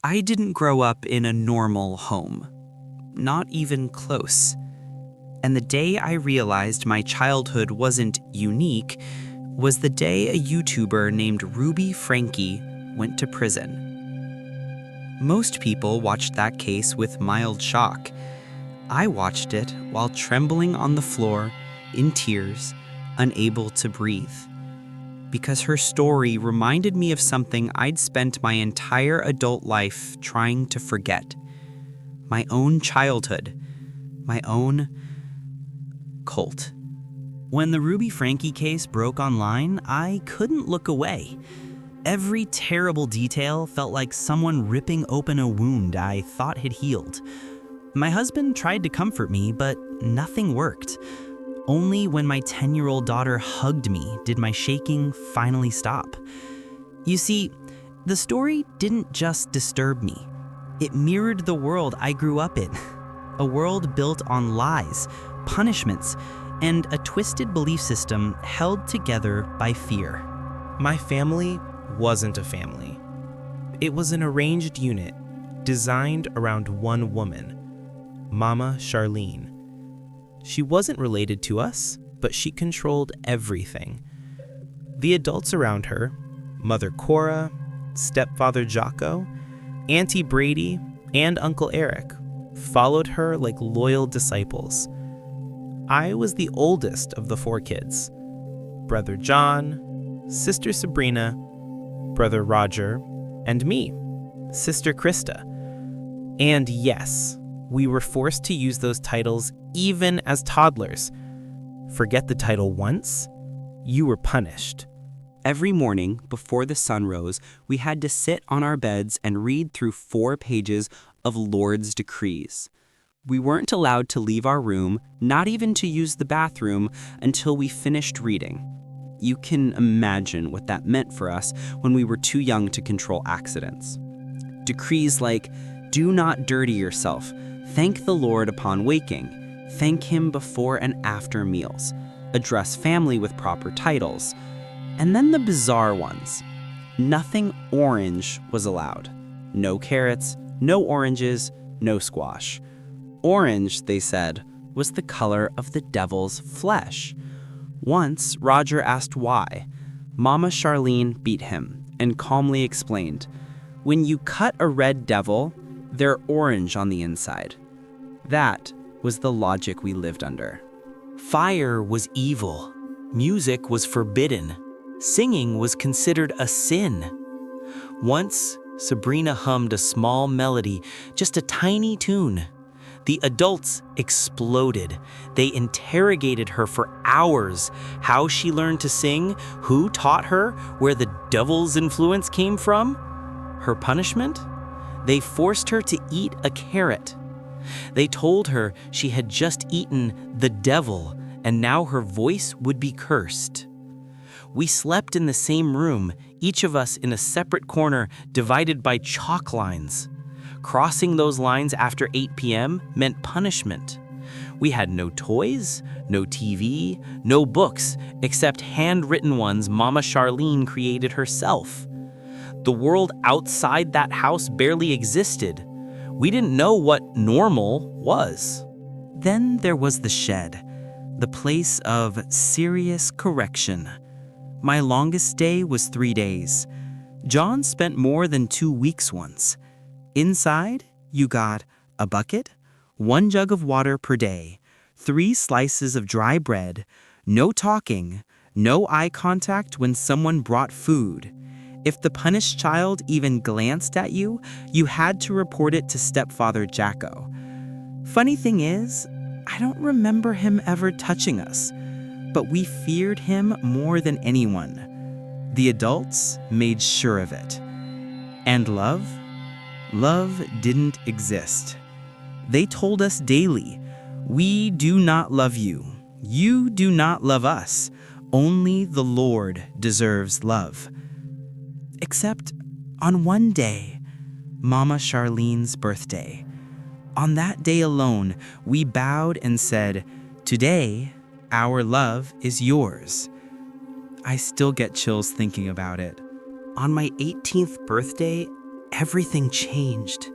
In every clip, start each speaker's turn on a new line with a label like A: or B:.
A: I didn't grow up in a normal home, not even close. And the day I realized my childhood wasn't unique was the day a YouTuber named Ruby Frankie went to prison. Most people watched that case with mild shock. I watched it while trembling on the floor, in tears, unable to breathe. Because her story reminded me of something I'd spent my entire adult life trying to forget. My own childhood. My own cult. When the Ruby Frankie case broke online, I couldn't look away. Every terrible detail felt like someone ripping open a wound I thought had healed. My husband tried to comfort me, but nothing worked. Only when my 10-year-old daughter hugged me did my shaking finally stop. You see, the story didn't just disturb me. It mirrored the world I grew up in. A world built on lies, punishments, and a twisted belief system held together by fear.
B: My family wasn't a family. It was an arranged unit designed around one woman, Mama Charlene. She wasn't related to us, but she controlled everything. The adults around her, Mother Cora, Stepfather Jocko, Auntie Brady, and Uncle Eric, followed her like loyal disciples. I was the oldest of the 4 kids. Brother John, Sister Sabrina, Brother Roger, and me, Sister Krista. And yes, we were forced to use those titles even as toddlers. Forget the title once, you were punished.
A: Every morning, before the sun rose, we had to sit on our beds and read through 4 pages of Lord's decrees. We weren't allowed to leave our room, not even to use the bathroom, until we finished reading. You can imagine what that meant for us when we were too young to control accidents. Decrees like, do not dirty yourself, thank the Lord upon waking, thank Him before and after meals, address family with proper titles, and then the bizarre ones. Nothing orange was allowed. No carrots, no oranges, no squash. Orange, they said, was the color of the devil's flesh. Once, Roger asked why. Mama Charlene beat him and calmly explained, when you cut a red devil, they're orange on the inside. That was the logic we lived under.
C: Fire was evil. Music was forbidden. Singing was considered a sin. Once, Sabrina hummed a small melody, just a tiny tune. The adults exploded. They interrogated her for hours. How she learned to sing, who taught her, where the devil's influence came from. Her punishment? They forced her to eat a carrot. They told her she had just eaten the devil, and now her voice would be cursed. We slept in the same room, each of us in a separate corner divided by chalk lines. Crossing those lines after 8 p.m. meant punishment. We had no toys, no TV, no books, except handwritten ones Mama Charlene created herself. The world outside that house barely existed. We didn't know what normal was.
A: Then there was the shed, the place of serious correction. My longest day was 3 days. John spent more than 2 weeks once. Inside, you got a bucket, 1 jug of water per day, 3 slices of dry bread, no talking, no eye contact when someone brought food. If the punished child even glanced at you, you had to report it to Stepfather Jacko. Funny thing is, I don't remember him ever touching us, but we feared him more than anyone. The adults made sure of it. And love? Love didn't exist. They told us daily, we do not love you. You do not love us. Only the Lord deserves love. Except on one day, Mama Charlene's birthday. On that day alone, we bowed and said, today, our love is yours. I still get chills thinking about it. On my 18th birthday, everything changed.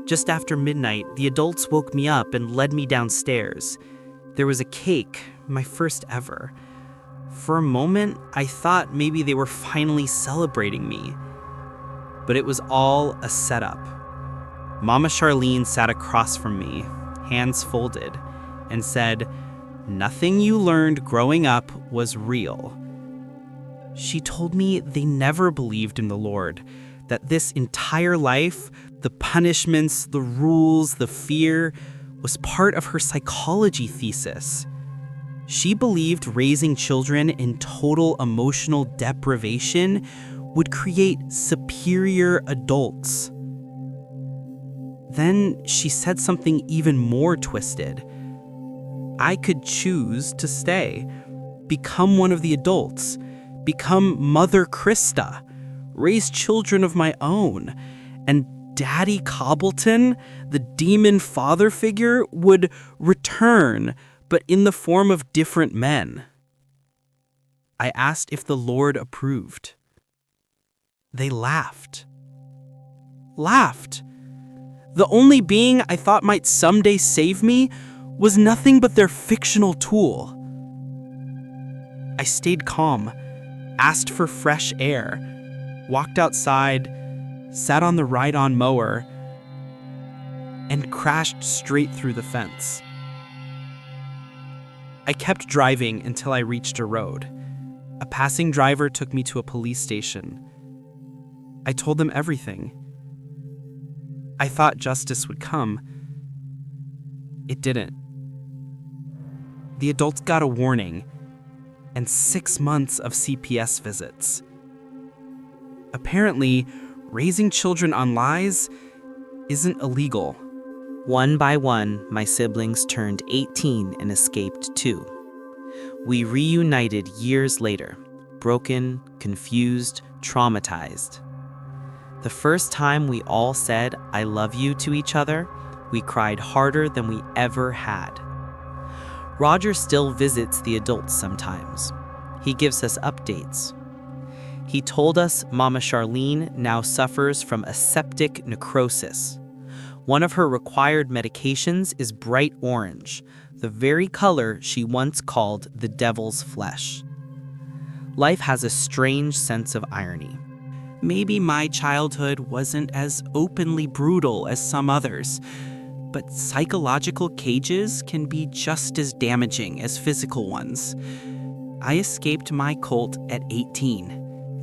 A: Just after midnight, the adults woke me up and led me downstairs. There was a cake, my first ever. For a moment, I thought maybe they were finally celebrating me. But it was all a setup. Mama Charlene sat across from me, hands folded, and said, "Nothing you learned growing up was real." She told me they never believed in the Lord, that this entire life, the punishments, the rules, the fear, was part of her psychology thesis. She believed raising children in total emotional deprivation would create superior adults. Then she said something even more twisted. I could choose to stay, become one of the adults, become Mother Krista, raise children of my own, and Daddy Cobbleton, the demon father figure, would return, but in the form of different men. I asked if the Lord approved. They laughed. Laughed. The only being I thought might someday save me was nothing but their fictional tool. I stayed calm, asked for fresh air, walked outside, sat on the ride-on mower, and crashed straight through the fence. I kept driving until I reached a road. A passing driver took me to a police station. I told them everything. I thought justice would come. It didn't. The adults got a warning and 6 months of CPS visits. Apparently, raising children on lies isn't illegal.
C: One by one, my siblings turned 18 and escaped too. We reunited years later, broken, confused, traumatized. The first time we all said, "I love you" to each other, we cried harder than we ever had. Roger still visits the adults sometimes. He gives us updates. He told us Mama Charlene now suffers from a septic necrosis. One of her required medications is bright orange, the very color she once called the devil's flesh. Life has a strange sense of irony. Maybe my childhood wasn't as openly brutal as some others, but psychological cages can be just as damaging as physical ones. I escaped my cult at 18,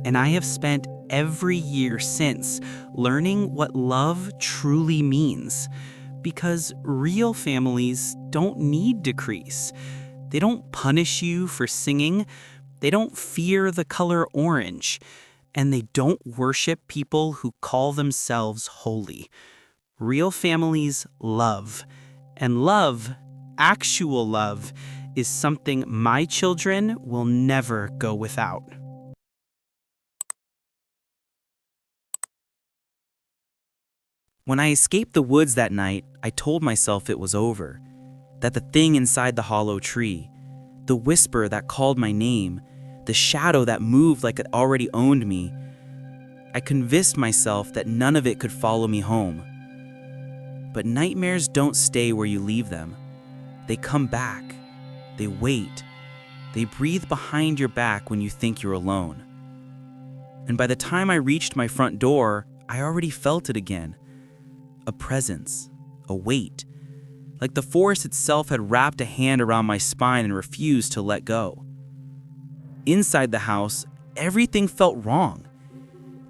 C: and I have spent every year since learning what love truly means, because real families don't need decrees. They don't punish you for singing, they don't fear the color orange, and they don't worship people who call themselves holy. Real families love, and love, actual love, is something my children will never go without. When I escaped the woods that night, I told myself it was over, that the thing inside the hollow tree, the whisper that called my name, the shadow that moved like it already owned me, I convinced myself that none of it could follow me home. But nightmares don't stay where you leave them. They come back. They wait. They breathe behind your back when you think you're alone. And by the time I reached my front door, I already felt it again. A presence, a weight, like the forest itself had wrapped a hand around my spine and refused to let go. Inside the house, everything felt wrong.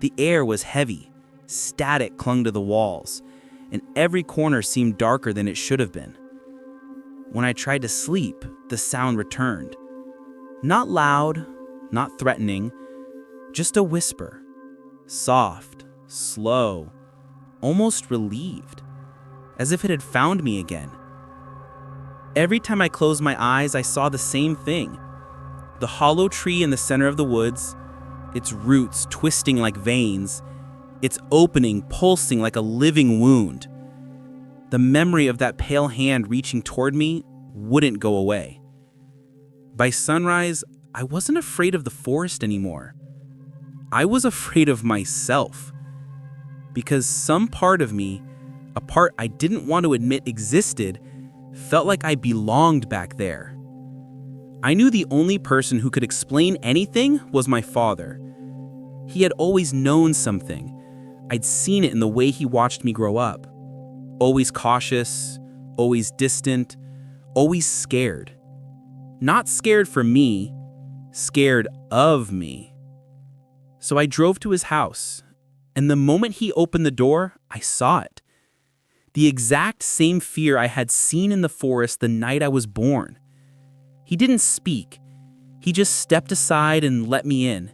C: The air was heavy, static clung to the walls, and every corner seemed darker than it should have been. When I tried to sleep, the sound returned. Not loud, not threatening, just a whisper. Soft, slow, almost relieved, as if it had found me again. Every time I closed my eyes, I saw the same thing. The hollow tree in the center of the woods, its roots twisting like veins, its opening pulsing like a living wound. The memory of that pale hand reaching toward me wouldn't go away. By sunrise, I wasn't afraid of the forest anymore. I was afraid of myself.
B: because some part of me, a part I didn't want to admit existed, felt like I belonged back there. I knew the only person who could explain anything was my father. He had always known something. I'd seen it in the way he watched me grow up. Always cautious, always distant, always scared. Not scared for me, scared of me. So I drove to his house, and the moment he opened the door, I saw it. The exact same fear I had seen in the forest the night I was born. He didn't speak. He just stepped aside and let me in,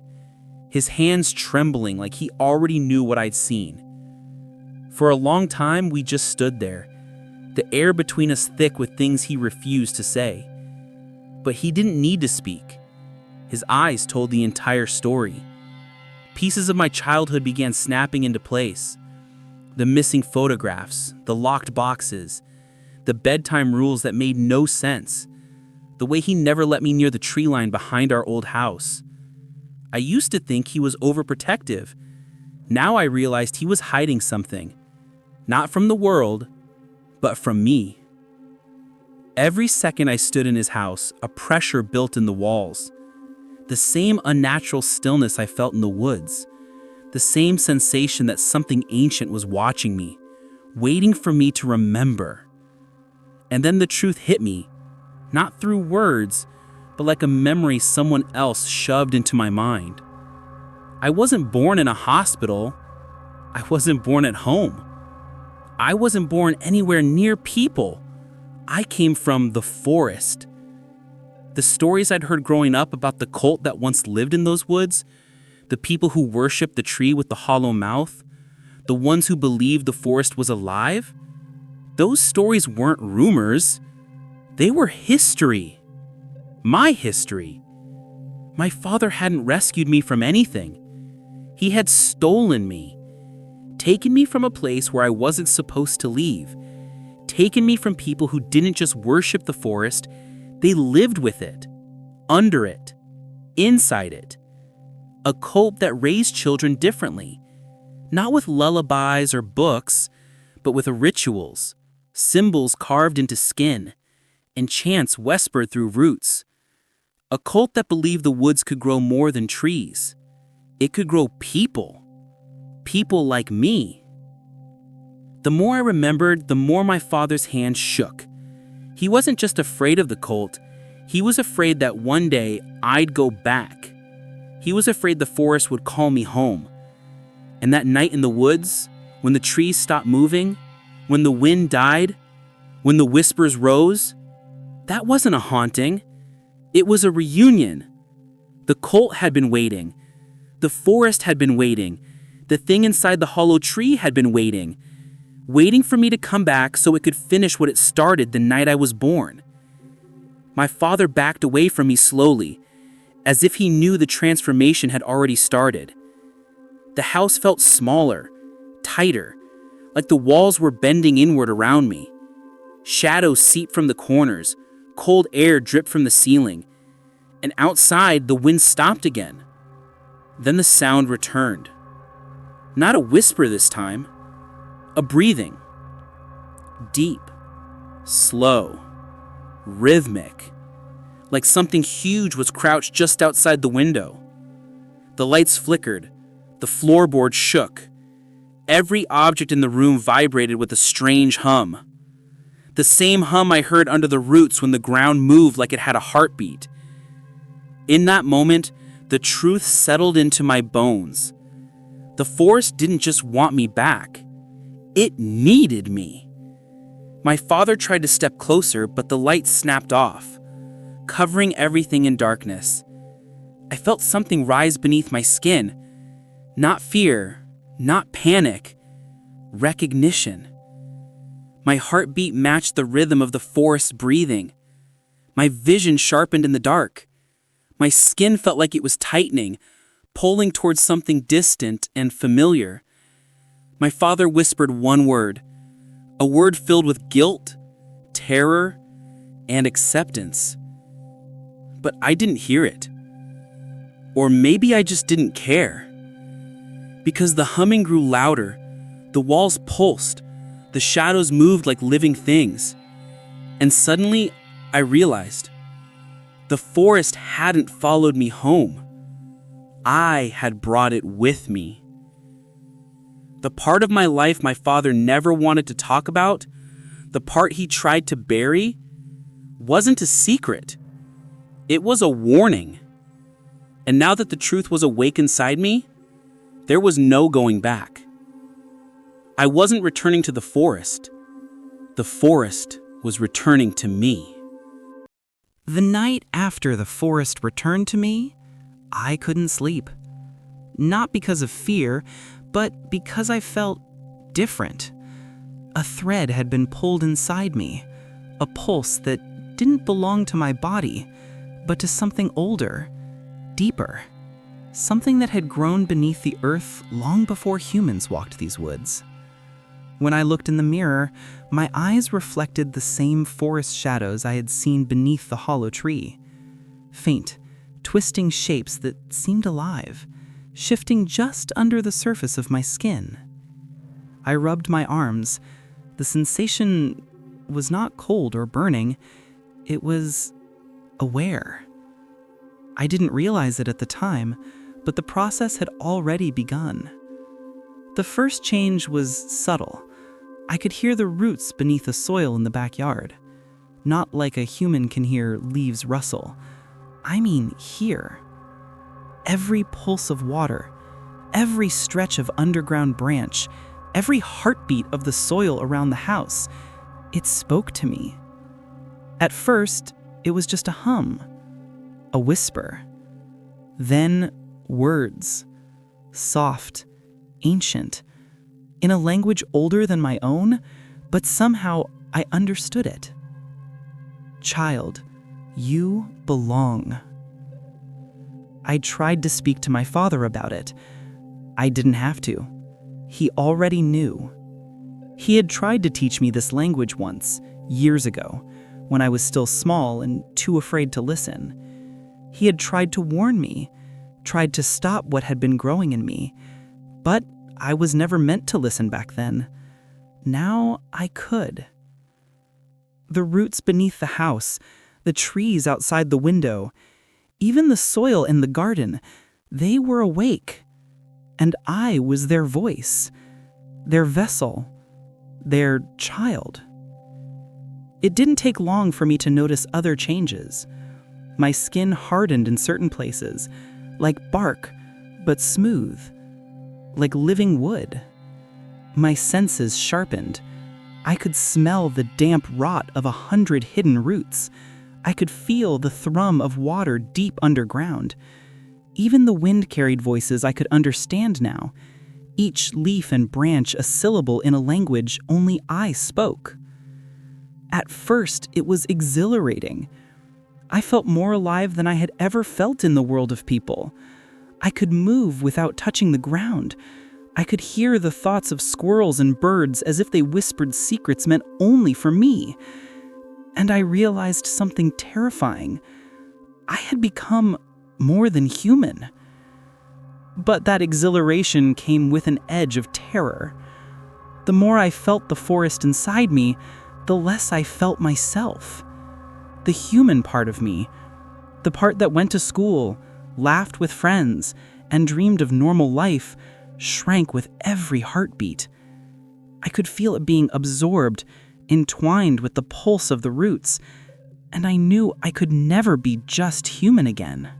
B: his hands trembling like he already knew what I'd seen. For a long time, we just stood there, the air between us thick with things he refused to say. But he didn't need to speak. His eyes told the entire story. Pieces of my childhood began snapping into place. The missing photographs, the locked boxes, the bedtime rules that made no sense, the way he never let me near the tree line behind our old house. I used to think he was overprotective. Now I realized he was hiding something. Not from the world, but from me. Every second I stood in his house, a pressure built in the walls. The same unnatural stillness I felt in the woods. The same sensation that something ancient was watching me, waiting for me to remember. And then the truth hit me, not through words, but like a memory someone else shoved into my mind. I wasn't born in a hospital. I wasn't born at home. I wasn't born anywhere near people. I came from the forest. The stories I'd heard growing up about the cult that once lived in those woods, the people who worshipped the tree with the hollow mouth, the ones who believed the forest was alive, those stories weren't rumors. They were history. My history. My father hadn't rescued me from anything. He had stolen me, taken me from a place where I wasn't supposed to leave, taken me from people who didn't just worship the forest, they lived with it, under it, inside it. A cult that raised children differently, not with lullabies or books, but with rituals, symbols carved into skin, and chants whispered through roots. A cult that believed the woods could grow more than trees. It could grow people. People like me. The more I remembered, the more my father's hand shook. He wasn't just afraid of the cult, he was afraid that one day I'd go back. He was afraid the forest would call me home. And that night in the woods, when the trees stopped moving, when the wind died, when the whispers rose, that wasn't a haunting. It was a reunion. The cult had been waiting. The forest had been waiting. The thing inside the hollow tree had been waiting. Waiting for me to come back so it could finish what it started the night I was born. My father backed away from me slowly, as if he knew the transformation had already started. The house felt smaller, tighter, like the walls were bending inward around me. Shadows seeped from the corners, cold air dripped from the ceiling, and outside the wind stopped again. Then the sound returned. Not a whisper this time, a breathing. Deep, slow, rhythmic, like something huge was crouched just outside the window. The lights flickered, the floorboard shook. Every object in the room vibrated with a strange hum. The same hum I heard under the roots when the ground moved like it had a heartbeat. In that moment, the truth settled into my bones. The forest didn't just want me back. It needed me. My father tried to step closer, but the light snapped off, covering everything in darkness. I felt something rise beneath my skin. Not fear, not panic, recognition. My heartbeat matched the rhythm of the forest's breathing. My vision sharpened in the dark. My skin felt like it was tightening, pulling towards something distant and familiar. My father whispered one word, a word filled with guilt, terror, and acceptance. But I didn't hear it. Or maybe I just didn't care. Because the humming grew louder,
D: The walls pulsed, the shadows moved like living things. And suddenly, I realized the forest hadn't followed me home. I had brought it with me. The part of my life my father never wanted to talk about, the part he tried to bury, wasn't a secret. It was a warning. And now that the truth was awake inside me, there was no going back. I wasn't returning to the forest. The forest was returning to me.
A: The night after the forest returned to me, I couldn't sleep. Not because of fear, but because I felt different. A thread had been pulled inside me, a pulse that didn't belong to my body, but to something older, deeper, something that had grown beneath the earth long before humans walked these woods. When I looked in the mirror, my eyes reflected the same forest shadows I had seen beneath the hollow tree. Faint, twisting shapes that seemed alive, shifting just under the surface of my skin. I rubbed my arms. The sensation was not cold or burning. It was aware. I didn't realize it at the time, but the process had already begun. The first change was subtle. I could hear the roots beneath the soil in the backyard. Not like a human can hear leaves rustle. I mean hear. Every pulse of water, every stretch of underground branch, every heartbeat of the soil around the house, it spoke to me. At first, it was just a hum, a whisper. Then words, soft, ancient, in a language older than my own, but somehow I understood it. Child, you belong. I tried to speak to my father about it. I didn't have to. He already knew. He had tried to teach me this language once, years ago, when I was still small and too afraid to listen. He had tried to warn me, tried to stop what had been growing in me, but I was never meant to listen back then. Now I could. The roots beneath the house, the trees outside the window, even the soil in the garden, they were awake. And I was their voice, their vessel, their child. It didn't take long for me to notice other changes. My skin hardened in certain places, like bark, but smooth, like living wood. My senses sharpened. I could smell the damp rot of 100 hidden roots. I could feel the thrum of water deep underground. Even the wind-carried voices I could understand now, each leaf and branch a syllable in a language only I spoke. At first, it was exhilarating. I felt more alive than I had ever felt in the world of people. I could move without touching the ground. I could hear the thoughts of squirrels and birds as if they whispered secrets meant only for me. And I realized something terrifying. I had become more than human. But that exhilaration came with an edge of terror. The more I felt the forest inside me, the less I felt myself. The human part of me, the part that went to school, laughed with friends, and dreamed of normal life, shrank with every heartbeat. I could feel it being absorbed, entwined with the pulse of the roots, and I knew I could never be just human again.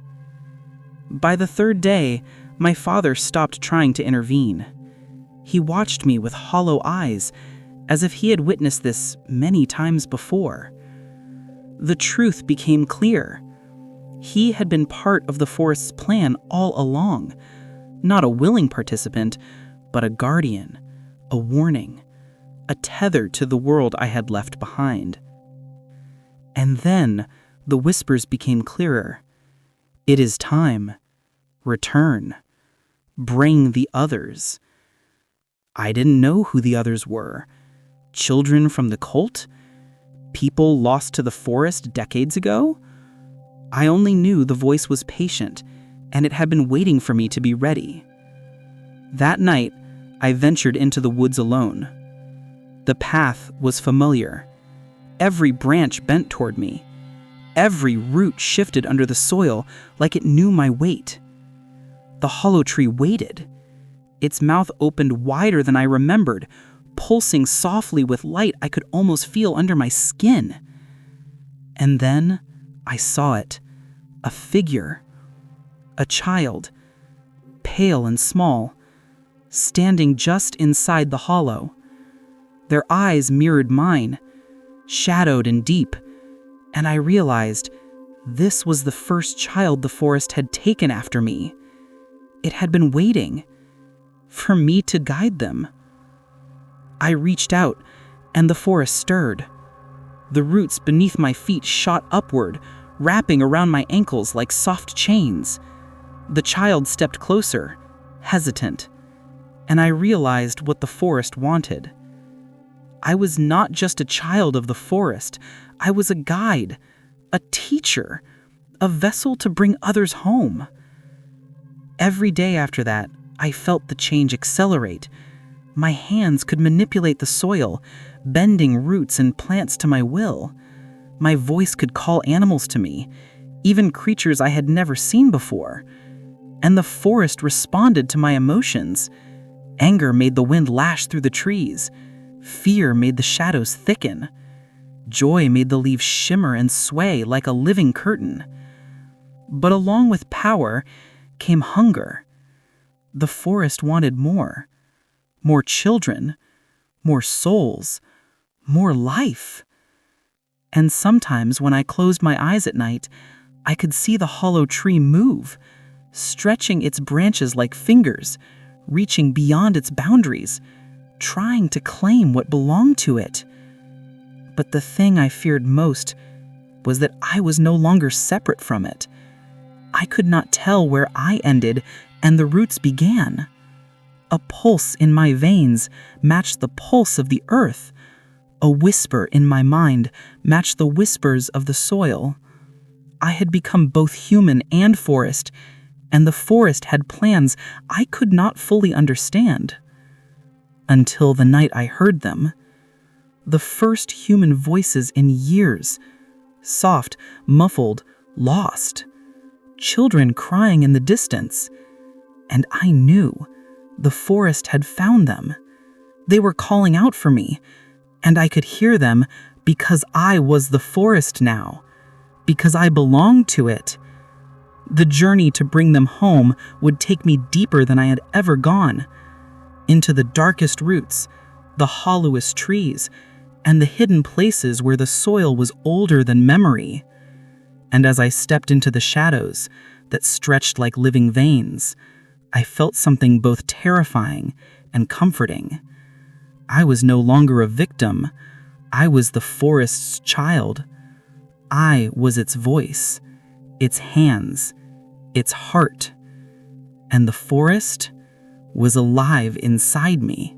A: By the third day, my father stopped trying to intervene. He watched me with hollow eyes, as if he had witnessed this many times before. The truth became clear. He had been part of the forest's plan all along, not a willing participant, but a guardian, a warning, a tether to the world I had left behind. And then the whispers became clearer. It is time. Return. Bring the others. I didn't know who the others were. Children from the cult? People lost to the forest decades ago? I only knew the voice was patient, and it had been waiting for me to be ready. That night, I ventured into the woods alone. The path was familiar. Every branch bent toward me. Every root shifted under the soil like it knew my weight. The hollow tree waited. Its mouth opened wider than I remembered, pulsing softly with light I could almost feel under my skin. And then I saw it. A figure. A child, pale and small, standing just inside the hollow. Their eyes mirrored mine, shadowed and deep, and I realized this was the first child the forest had taken after me. It had been waiting for me to guide them. I reached out, and the forest stirred. The roots beneath my feet shot upward, wrapping around my ankles like soft chains. The child stepped closer, hesitant, and I realized what the forest wanted. I was not just a child of the forest. I was a guide, a teacher, a vessel to bring others home. Every day after that, I felt the change accelerate. My hands could manipulate the soil, bending roots and plants to my will. My voice could call animals to me, even creatures I had never seen before. And the forest responded to my emotions. Anger made the wind lash through the trees. Fear made the shadows thicken. Joy made the leaves shimmer and sway like a living curtain. But along with power came hunger. The forest wanted more. More children, more souls, more life. And sometimes when I closed my eyes at night, I could see the hollow tree move, stretching its branches like fingers, reaching beyond its boundaries, trying to claim what belonged to it. But the thing I feared most was that I was no longer separate from it. I could not tell where I ended and the roots began. A pulse in my veins matched the pulse of the earth. A whisper in my mind matched the whispers of the soil. I had become both human and forest, and the forest had plans I could not fully understand. Until the night I heard them. The first human voices in years. Soft, muffled, lost. Children crying in the distance. And I knew the forest had found them. They were calling out for me, and I could hear them because I was the forest now, because I belonged to it. The journey to bring them home would take me deeper than I had ever gone, into the darkest roots, the hollowest trees, and the hidden places where the soil was older than memory. And as I stepped into the shadows that stretched like living veins, I felt something both terrifying and comforting. I was no longer a victim. I was the forest's child. I was its voice, its hands, its heart. And the forest was alive inside me.